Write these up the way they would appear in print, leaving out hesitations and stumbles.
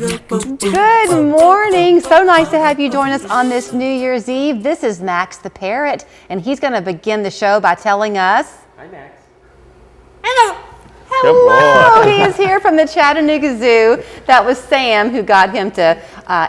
Good morning. So nice to have you join us on this New Year's Eve. This is Max the parrot, and he's going to begin the show by telling us... Hi, Max. Hello. Hello. He is here from the Chattanooga Zoo. That was Sam who got him to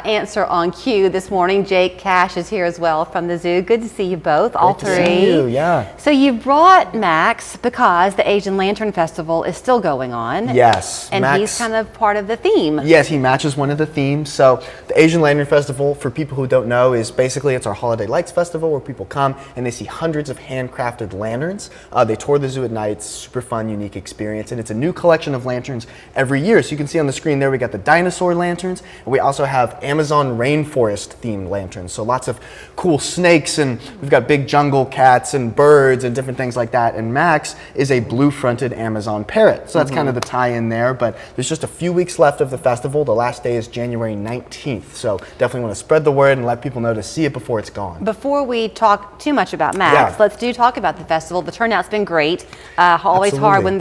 answer on cue this morning. Jake Cash is here as well from the zoo. Good to see you both, all three. Great to see you, yeah. So you brought Max because the Asian Lantern Festival is still going on. Yes. And Max, he's kind of part of the theme. Yes, he matches one of the themes. So the Asian Lantern Festival, for people who don't know, is basically it's our holiday lights festival where people come and they see hundreds of handcrafted lanterns. They tour the zoo at night. It's super fun, unique experience. And it's a new collection of lanterns every year. So you can see on the screen there we got the dinosaur lanterns, and we also have Amazon rainforest themed lanterns. So lots of cool snakes, and we've got big jungle cats and birds and different things like that. And Max is a blue-fronted Amazon parrot. So that's kind of the tie-in there, but there's just a few weeks left of the festival. The last day is January 19th. So definitely want to spread the word and let people know to see it before it's gone. Before we talk too much about Max, let's talk about the festival. The turnout's been great. Always hard when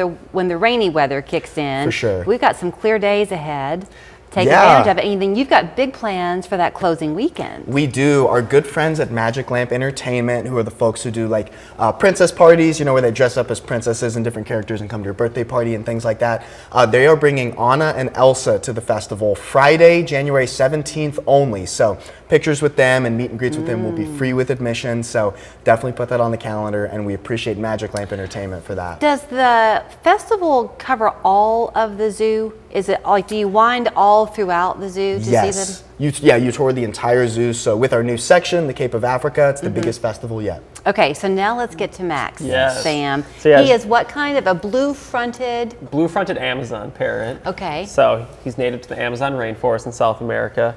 the rainy weather kicks in. For sure. We've got some clear days ahead. Take advantage of it. And then you've got big plans for that closing weekend. We do. Our good friends at Magic Lamp Entertainment, who are the folks who do like princess parties, you know, where they dress up as princesses and different characters and come to your birthday party and things like that. They are bringing Anna and Elsa to the festival Friday, January 17th only. So pictures with them and meet and greets with them will be free with admission. So definitely put that on the calendar, and we appreciate Magic Lamp Entertainment for that. Does the festival cover all of the zoo? Is it like, do you wind all throughout the zoo to see them? You tour the entire zoo. So with our new section, the Cape of Africa, it's the biggest festival yet. Okay, so now let's get to Max. Yes. Sam. So he is what kind of a blue-fronted? Blue-fronted Amazon parrot. Okay. So he's native to the Amazon rainforest in South America.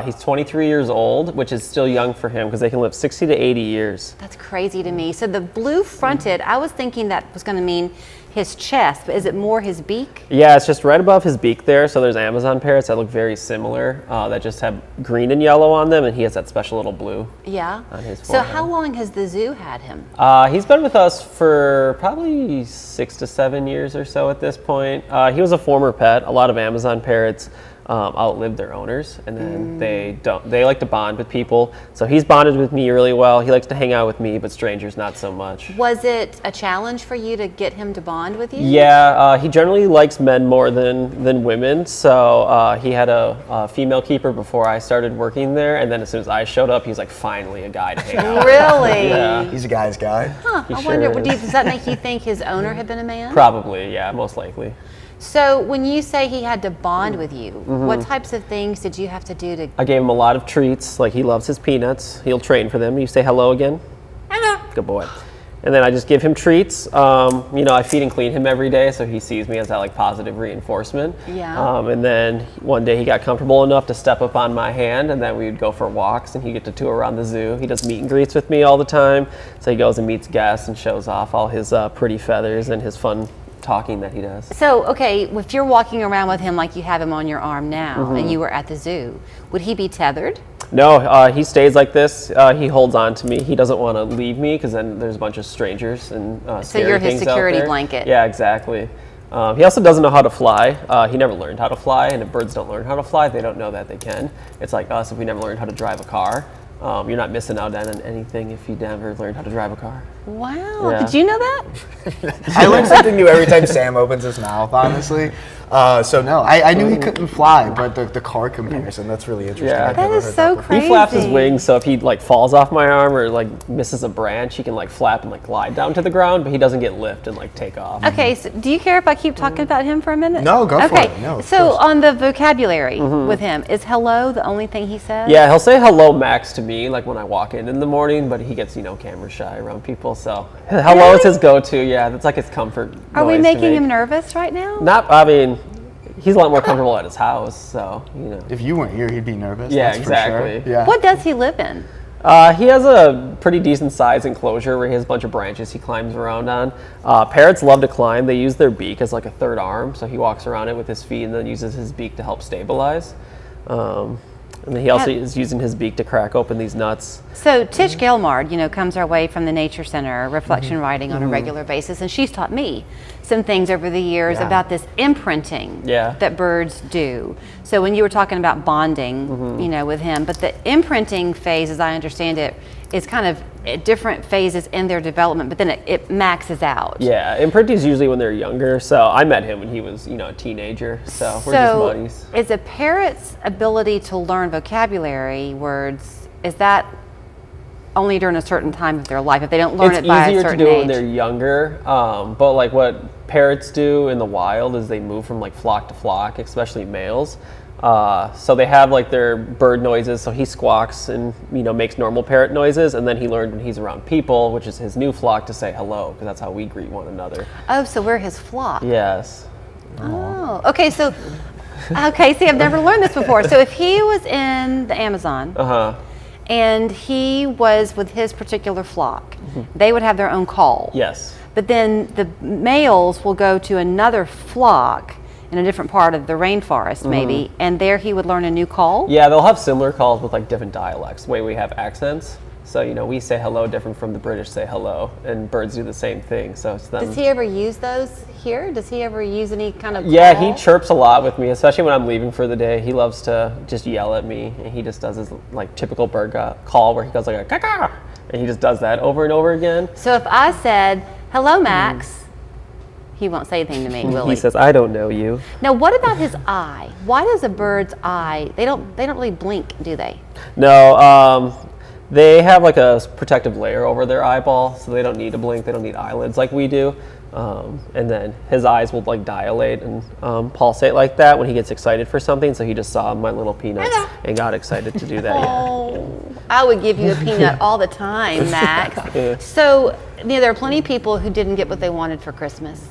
He's 23 years old, which is still young for him because they can live 60 to 80 years. That's crazy to me. So the blue-fronted, I was thinking that was going to mean his chest, but is it more his beak? Yeah, it's just right above his beak there. So there's Amazon parrots that look very similar, that just have green and yellow on them, and he has that special little blue on his forehead. So how long has the zoo had him? He's been with us for probably 6 to 7 years or so at this point. He was a former pet. A lot of Amazon parrots outlive their owners, and then they like to bond with people. So he's bonded with me really well. He likes to hang out with me, but strangers not so much. Was it a challenge for you to get him to bond with you? Yeah, he generally likes men more than women. So he had a female keeper before I started working there, and then as soon as I showed up, he's like, finally a guy to hang out with. Really? Yeah. He's a guy's guy. Huh, I wonder, does that make you think his owner had been a man? Probably, yeah, most likely. So when you say he had to bond with you, what types of things did you have to do to... I gave him a lot of treats. Like, he loves his peanuts. He'll train for them. You say hello again? Hello. Good boy. And then I just give him treats. You know, I feed and clean him every day, so he sees me as that like positive reinforcement. Yeah. And then one day he got comfortable enough to step up on my hand, and then we would go for walks, and he'd get to tour around the zoo. He does meet and greets with me all the time. So he goes and meets guests and shows off all his pretty feathers and his fun talking that he does. So, okay, if you're walking around with him like you have him on your arm now, and you were at the zoo, would he be tethered? No, he stays like this. He holds on to me. He doesn't want to leave me because then there's a bunch of strangers and so you're his security blanket. Yeah, exactly. He also doesn't know how to fly. He never learned how to fly, and if birds don't learn how to fly, they don't know that they can. It's like us if we never learned how to drive a car. You're not missing out on anything if you never learned how to drive a car. Wow, Yeah. did you know that? I learn something new every time Sam opens his mouth, honestly. So no, I knew he couldn't fly, but the car comparison, that's really interesting. Yeah. I've That never is heard so before. crazy. He flaps his wings, so if he like falls off my arm or like misses a branch, he can like flap and like glide down to the ground, but he doesn't get lift and like take off. Okay, so do you care if I keep talking about him for a minute? No, go for okay. it. No, of so course. on the vocabulary with him, is hello the only thing he says? Yeah, he'll say hello, Max, to me, like when I walk in the morning, but he gets, you know, camera shy around people, so hello is his go-to. Yeah, that's like his comfort. Are we noise to making make. him nervous right now? Not, I mean, he's a lot more comfortable at his house, so, you know. If you weren't here, he'd be nervous. Yeah, that's for sure. exactly. Yeah. What does he live in? He has a pretty decent size enclosure where he has a bunch of branches he climbs around on. Parrots love to climb. They use their beak as like a third arm, so he walks around it with his feet and then uses his beak to help stabilize. And then he also is using his beak to crack open these nuts. So Tish Gelmard, comes our way from the Nature Center, reflection writing on a regular basis, and she's taught me some things over the years about this imprinting that birds do. So when you were talking about bonding, with him, but the imprinting phase, as I understand it, is kind of at different phases in their development, but then it maxes out. Yeah, imprinting is usually when they're younger. So I met him when he was, a teenager. So we're just buddies. Is a parrot's ability to learn vocabulary words, is that only during a certain time of their life? If they don't learn it by a certain age? It's easier to do it when they're younger. But like what parrots do in the wild is they move from like flock to flock, especially males. So they have like their bird noises. So he squawks and makes normal parrot noises, and then he learned when he's around people, which is his new flock, to say hello, because that's how we greet one another. Oh, so we're his flock. Yes. Oh, okay. So, see, I've never learned this before. So if he was in the Amazon, and he was with his particular flock, they would have their own call. Yes. But then the males will go to another flock in a different part of the rainforest, maybe, and there he would learn a new call? Yeah, they'll have similar calls with like different dialects, the way we have accents. So, we say hello different from the British say hello, and birds do the same thing. So it's them. Does he ever use those here? Does he ever use any kind of Yeah, call? he chirps a lot with me, especially when I'm leaving for the day. He loves to just yell at me, and he just does his like typical bird call where he goes like a caw, and he just does that over and over again. So if I said, hello, Max, he won't say anything to me, will he? He says, I don't know you. Now, what about his eye? Why does a bird's eye, they don't really blink, do they? No, they have like a protective layer over their eyeball, so they don't need to blink. They don't need eyelids like we do. And then his eyes will like dilate and pulsate like that when he gets excited for something. So he just saw my little peanuts and got excited to do that. Oh, I would give you a peanut all the time, Max. So, there are plenty of people who didn't get what they wanted for Christmas.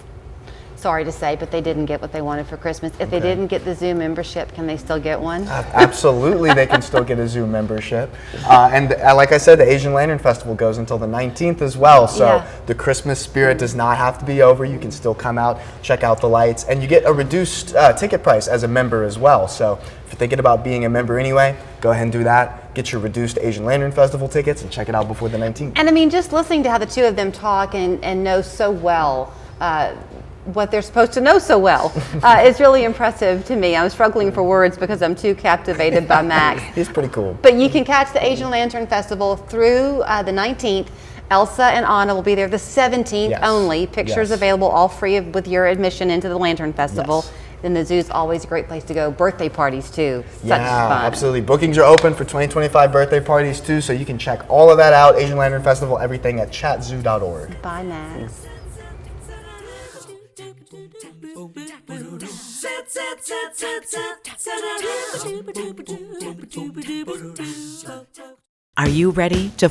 Sorry to say, but they didn't get what they wanted for Christmas. If they didn't get the zoo membership, can they still get one? Absolutely, they can still get a zoo membership. And like I said, the Asian Lantern Festival goes until the 19th as well. So the Christmas spirit does not have to be over. You can still come out, check out the lights, and you get a reduced ticket price as a member as well. So if you're thinking about being a member anyway, go ahead and do that. Get your reduced Asian Lantern Festival tickets and check it out before the 19th. And just listening to how the two of them talk and know so well what they're supposed to know so well is really impressive to me. I'm struggling for words because I'm too captivated by Max. He's pretty cool. But you can catch the Asian Lantern Festival through the 19th. Elsa and Anna will be there the 17th only. Pictures available, all free with your admission into the Lantern Festival. Then the zoo's always a great place to go. Birthday parties too. Such fun. Absolutely. Bookings are open for 2025 birthday parties too, so you can check all of that out. Asian Lantern Festival, everything at chatzoo.org. Bye, Max. Are you ready to